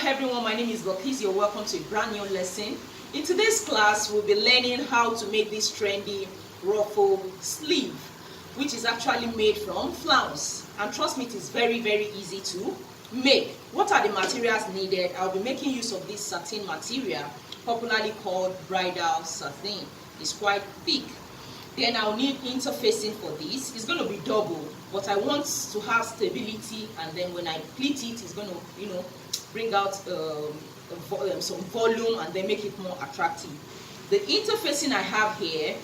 everyone, my name is Bilikis. You're welcome to a brand new lesson. In today's class, we'll be learning how to make this trendy ruffle sleeve, which is actually made from flounce. And trust me, it is very easy to make. What are the materials needed? I'll be making use of this satin material, popularly called bridal satin. It's quite thick. Then I'll need interfacing for this. It's going to be double, but I want to have stability, and then when I pleat it, it's going to, bring out some volume and then make it more attractive. The interfacing I have here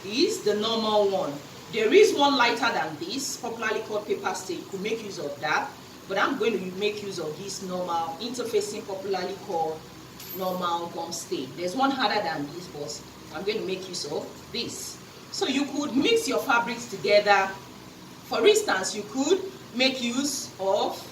is the normal one. There is one lighter than this, popularly called paper stay. You could make use of that, but I'm going to make use of this normal interfacing, popularly called normal gum stay. There's one harder than this, but I'm going to make use of this. So you could mix your fabrics together. For instance, you could make use of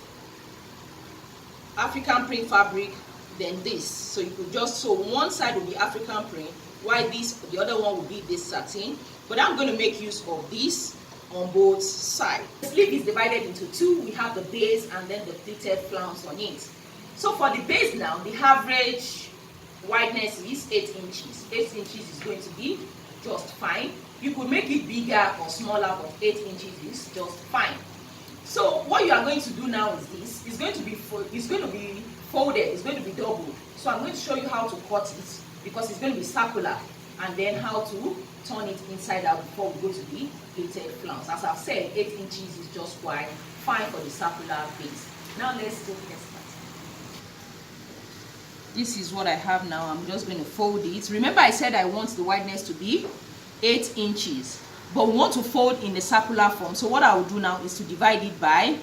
African print fabric, then this. So you could just sew one side will be African print, while the other one will be this satin. But I'm going to make use of this on both sides. The sleeve is divided into two. We have the base and then the pleated flounce on it. So for the base now, the average wideness is 8 inches. 8 inches is going to be just fine. You could make it bigger or smaller, but 8 inches is just fine. So what you are going to do now is this. It's going to be folded. It's going to be doubled. So I'm going to show you how to cut it, because it's going to be circular, and then how to turn it inside out before we go to the pleated flounce. As I've said, 8 inches is just quite fine for the circular base. Now let's go get started. This is what I have now. I'm just going to fold it. Remember, I said I want the wideness to be 8 inches, but we want to fold in the circular form. So what I will do now is to divide it by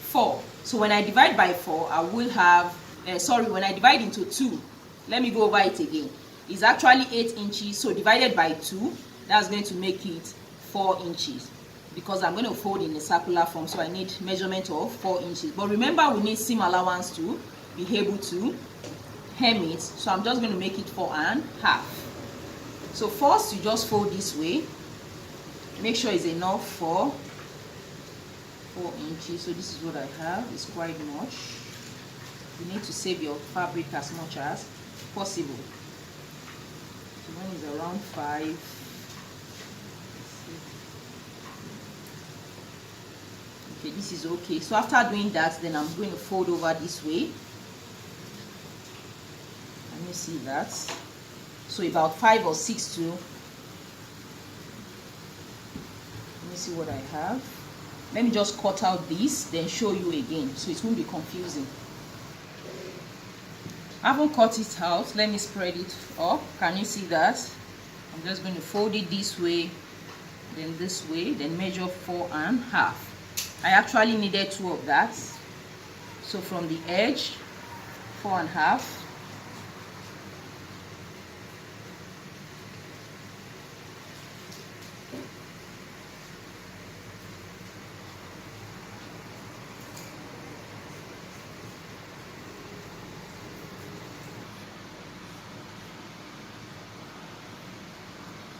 4. So when I divide by 4, I will have when I divide into 2, let me go over it again. It's actually 8 inches, so divided by 2, that's going to make it 4 inches, because I'm going to fold in the circular form, so I need measurement of 4 inches. But remember, we need seam allowance to be able to hem it, so I'm just going to make it 4.5. So first, you just fold this way. Make sure it's enough for 4 inches. So this is what I have. It's quite much. You need to save your fabric as much as possible. So one is around 5. Okay, this is okay. So after doing that, then I'm going to fold over this way. Can you see that? So about 5 or 6 too. Let me see what I have. Let me just cut out this, then show you again, so it won't be confusing. I haven't cut it out. Let me spread it up. Can you see that? I'm just going to fold it this way, then this way, then measure 4.5. I actually needed 2 of that. So from the edge, 4.5.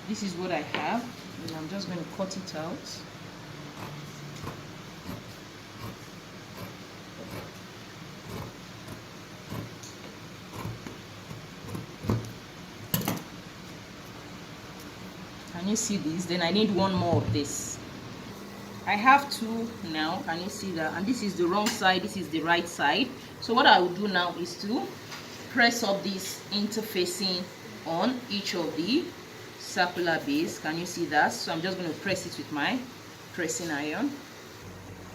This is what I have, and I'm just going to cut it out. Can you see this? Then I need 1 more of this. I have 2 now. Can you see that? And this is the wrong side, this is the right side. So what I will do now is to press up this interfacing on each of the circular base. Can you see that? So I'm just going to press it with my pressing iron.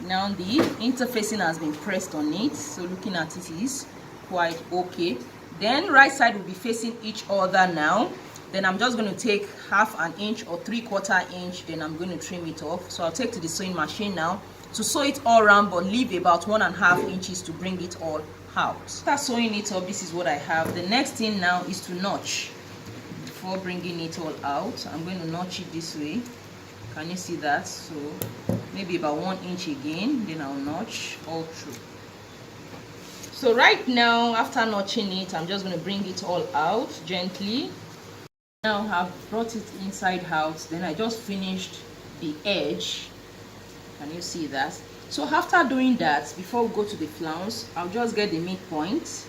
Now the interfacing has been pressed on it, so looking at it is quite okay. Then right side will be facing each other now. Then I'm just going to take 1/2 inch or 3/4 inch, then I'm going to trim it off. So I'll take to the sewing machine now to sew it all around, but leave about 1.5 inches to bring it all out. After sewing it up, this is what I have. The next thing now is to notch. Before bringing it all out, I'm going to notch it this way. Can you see that? So maybe about 1 inch again, then I'll notch all through. So right now, after notching it, I'm just going to bring it all out gently. Now I've brought it inside out, then I just finished the edge. Can you see that? So after doing that, before we go to the flounce, I'll just get the midpoint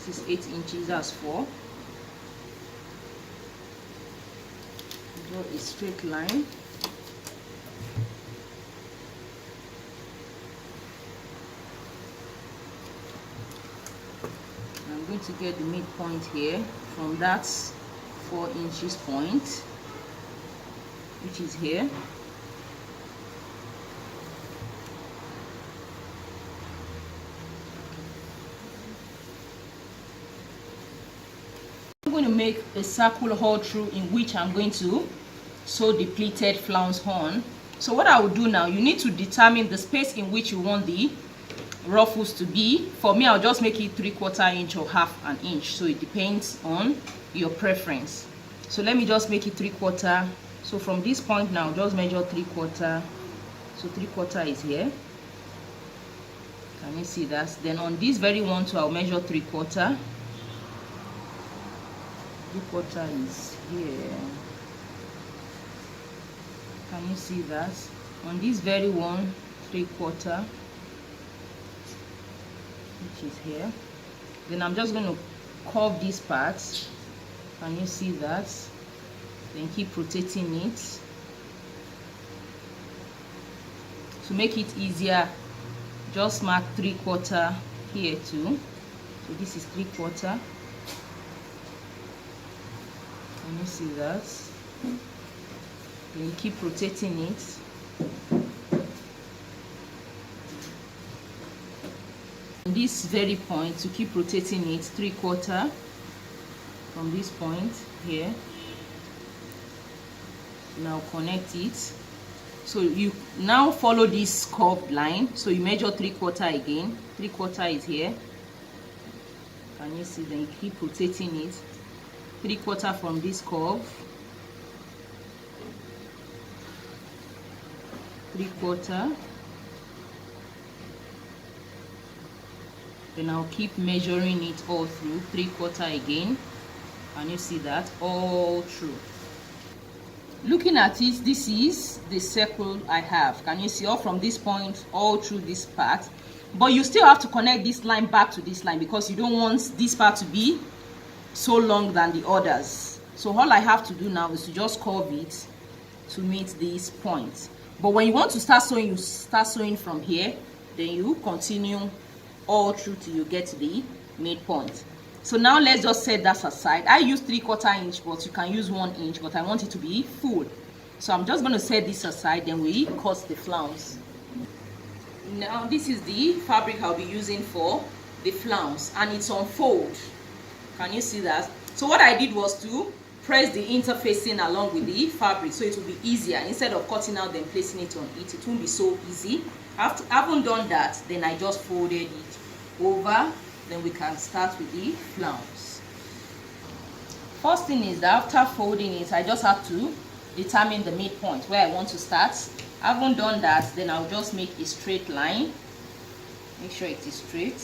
This is 8 inches, that's 4. Draw a straight line. I'm going to get the midpoint here from that 4 inches point, which is here. I'm going to make a circle hole through in which I'm going to sew the pleated flounce on. So what I will do now, you need to determine the space in which you want the ruffles to be. For me, I'll just make it 3/4 inch or 1/2 inch, so it depends on your preference. So let me just make it 3/4. So from this point now, just measure 3/4. So 3/4 is here. Can you see that? Then on this very one too, I'll measure 3/4. 3/4 is here. Can you see that? On this very one, 3/4, which is here. Then I'm just going to curve this part. Can you see that? Then keep rotating it to make it easier. Just mark 3/4 here too. So this is 3/4. Can you see that? Then keep rotating it. On this very point, to keep rotating it 3/4 from this point here. Now connect it. So you now follow this curved line. So you measure 3/4 again. 3/4 is here. Can you see? Then you keep rotating it. 3/4 from this curve. 3/4. Then I'll keep measuring it all through. 3/4 again. Can you see that? All through. Looking at it, this is the circle I have. Can you see? All from this point all through this part. But you still have to connect this line back to this line because you don't want this part to be so long than the others. So all I have to do now is to just curve it to meet this point. But when you want to start sewing, you start sewing from here. Then you continue all through till you get to the midpoint. So now let's just set that aside. I use 3/4 inch, but you can use 1 inch, but I want it to be full. So I'm just going to set this aside, then we cut the flounce. Now this is the fabric I'll be using for the flounce, and it's on fold. Can you see that? So what I did was to press the interfacing along with the fabric, so it will be easier. Instead of cutting out then placing it on it, it won't be so easy. After I haven't done that, then I just folded it over. Then we can start with the flounce. First thing is that after folding it, I just have to determine the midpoint where I want to start. I haven't done that, then I'll just make a straight line. Make sure it is straight.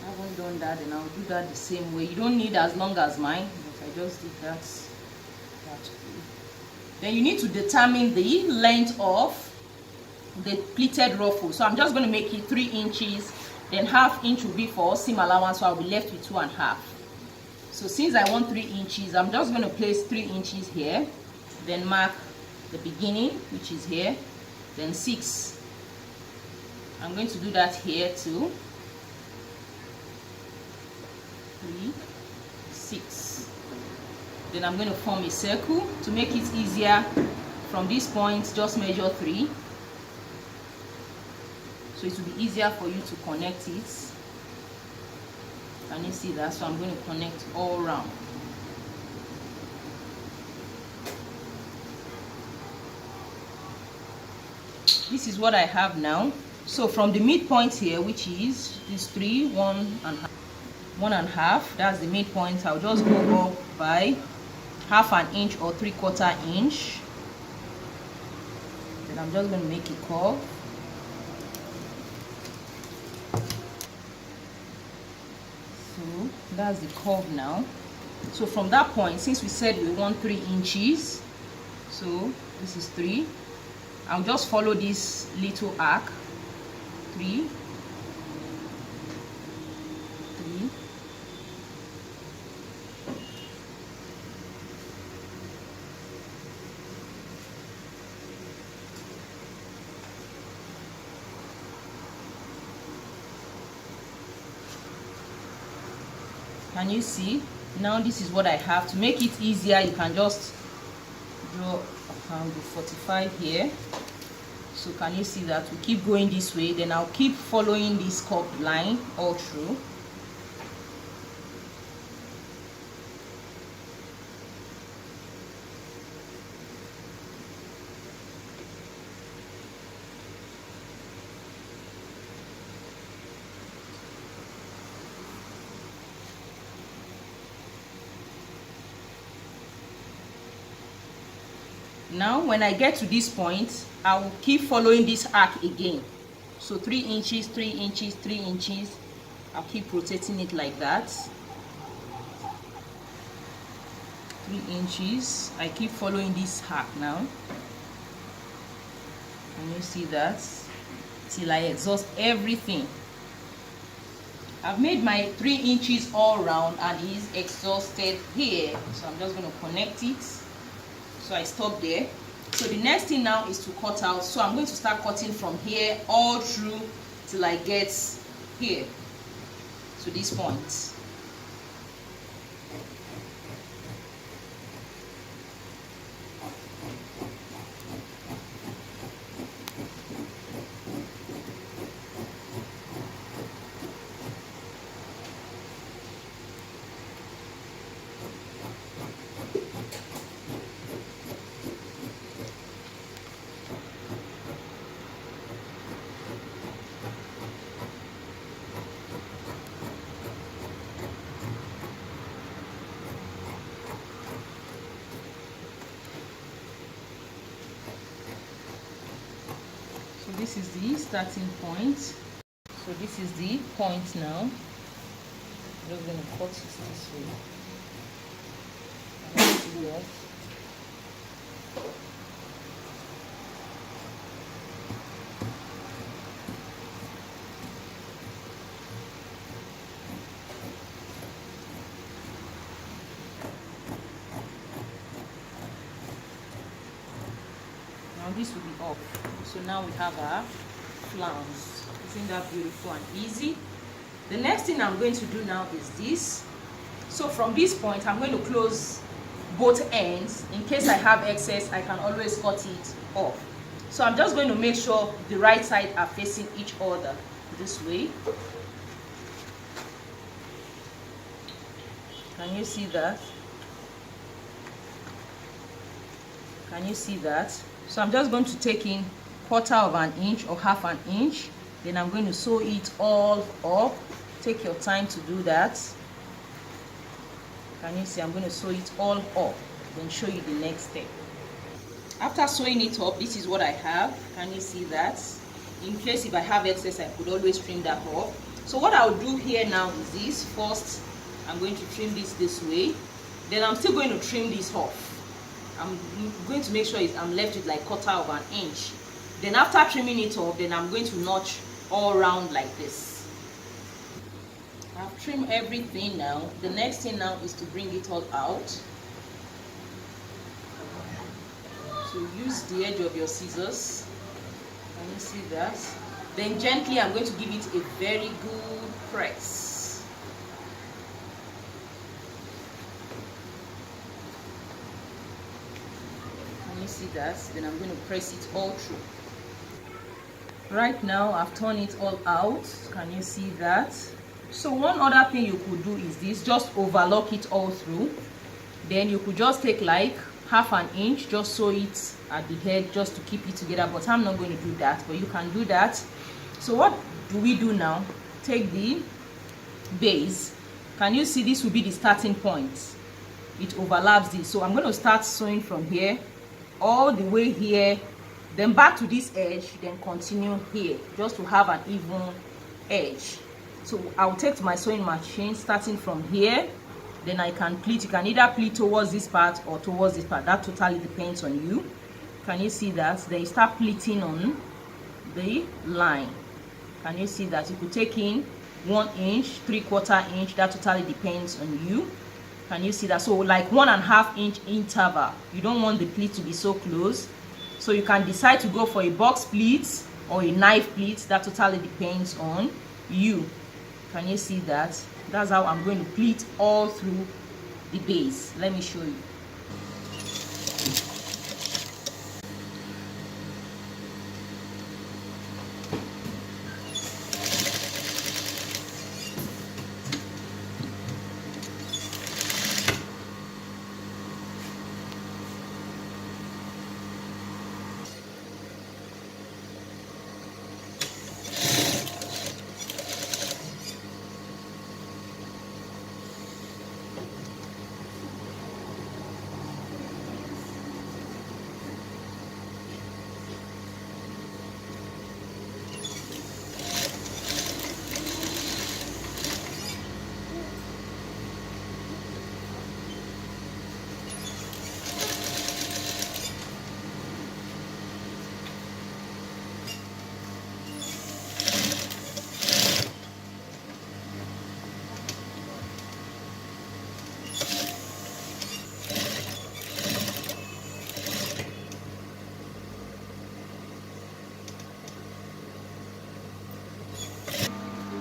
I haven't done that, then I'll do that the same way. You don't need as long as mine, but I just did that way. Then you need to determine the length of the pleated ruffle. So I'm just going to make it 3 inches, then 1/2 inch will be for seam allowance, so I'll be left with 2.5. So since I want 3 inches, I'm just going to place 3 inches here, then mark the beginning, which is here, then 6. I'm going to do that here too. 3, 6. Then I'm going to form a circle. To make it easier, from this point just measure 3, so it will be easier for you to connect it. Can you see that? So I'm going to connect all around. This is what I have now. So from the midpoint here, which is this 3, 1.5, that's the midpoint. I'll just go up by 1/2 inch or 3/4 inch. Then I'm just going to make a curve. So that's the curve now. So from that point, since we said we want 3 inches, so this is 3, I'll just follow this little arc. 3, 3, can you see? Now this is what I have. To make it easier, you can just draw a angle 45 here. So can you see that? We keep going this way, then I'll keep following this curved line all through. Now when I get to this point, I will keep following this arc again. So 3 inches, 3 inches, 3 inches. I'll keep rotating it like that. 3 inches. I keep following this arc now. Can you see that? Till I exhaust everything. I've made my 3 inches all round and it's exhausted here. So I'm just going to connect it. So I stop there. So the next thing now is to cut out. So I'm going to start cutting from here all through till I get here to this point. This is the starting point. So this is the point now. I'm just going to cut it this way. Now this will be off. So now we have our flounce. Isn't that beautiful and easy? The next thing I'm going to do now is this. So from this point, I'm going to close both ends. In case I have excess, I can always cut it off. So I'm just going to make sure the right side are facing each other this way. Can you see that? Can you see that? So I'm just going to take in 1/4 of an inch or 1/2 an inch. Then I'm going to sew it all up. Take your time to do that. Can you see? I'm going to sew it all up. Then show you the next step. After sewing it up, this is what I have. Can you see that? In case if I have excess, I could always trim that off. So what I'll do here now is this. First, I'm going to trim this way. Then I'm still going to trim this off. I'm going to make sure I'm left with like 1/4 of an inch. Then after trimming it off, then I'm going to notch all around like this. I've trimmed everything now. The next thing now is to bring it all out. So use the edge of your scissors. Can you see that? Then gently I'm going to give it a very good press. You see that? Then I'm going to press it all through. Right now I've torn it all out. Can you see that? So one other thing you could do is this, just overlock it all through. Then you could just take like 1/2 an inch, just sew it at the head just to keep it together, but I'm not going to do that, but you can do that. So what do we do now? Take the base. Can you see this will be the starting point? It overlaps this. So I'm going to start sewing from here all the way here, then back to this edge, then continue here just to have an even edge. So I'll take my sewing machine starting from here, then I can pleat. You can either pleat towards this part or towards this part, that totally depends on you. Can you see that? Then you start pleating on the line. Can you see that? You could take in 1 inch, 3/4 inch, that totally depends on you. Can you see that? So like 1.5 inch interval. You don't want the pleat to be so close, so you can decide to go for a box pleat or a knife pleat. That totally depends on you. Can you see that? That's how I'm going to pleat all through the base. Let me show you.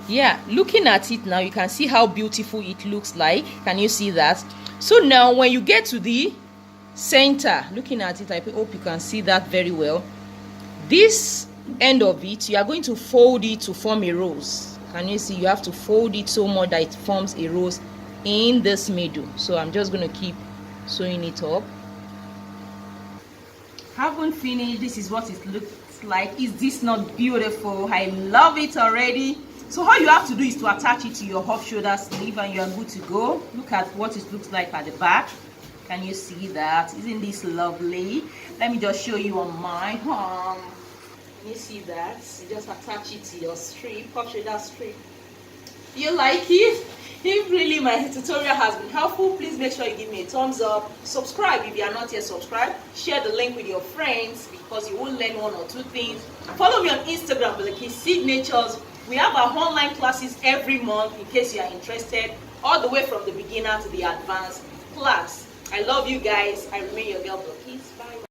Yeah, looking at it now, you can see how beautiful it looks like. Can you see that? So now when you get to the center, looking at it, I hope you can see that very well. This end of it, you are going to fold it to form a rose. Can you see? You have to fold it so much that it forms a rose in this middle. So I'm just going to keep sewing it up. Haven't finished. This is what it looks like. Is this not beautiful? I love it already. So all you have to do is to attach it to your off shoulder sleeve and you are good to go. Look at what it looks like at the back. Can you see that? Isn't this lovely? Let me just show you on my arm. Can you see that? You just attach it to your strip, off shoulder strip. You like it? If really my tutorial has been helpful, please make sure you give me a thumbs up. Subscribe if you are not yet subscribed. Share the link with your friends because you will learn 1 or 2 things. Follow me on Instagram, Bilikis Signatures. We have our online classes every month in case you are interested, all the way from the beginner to the advanced class. I love you guys. I remain your girl, Bilikis. Bye.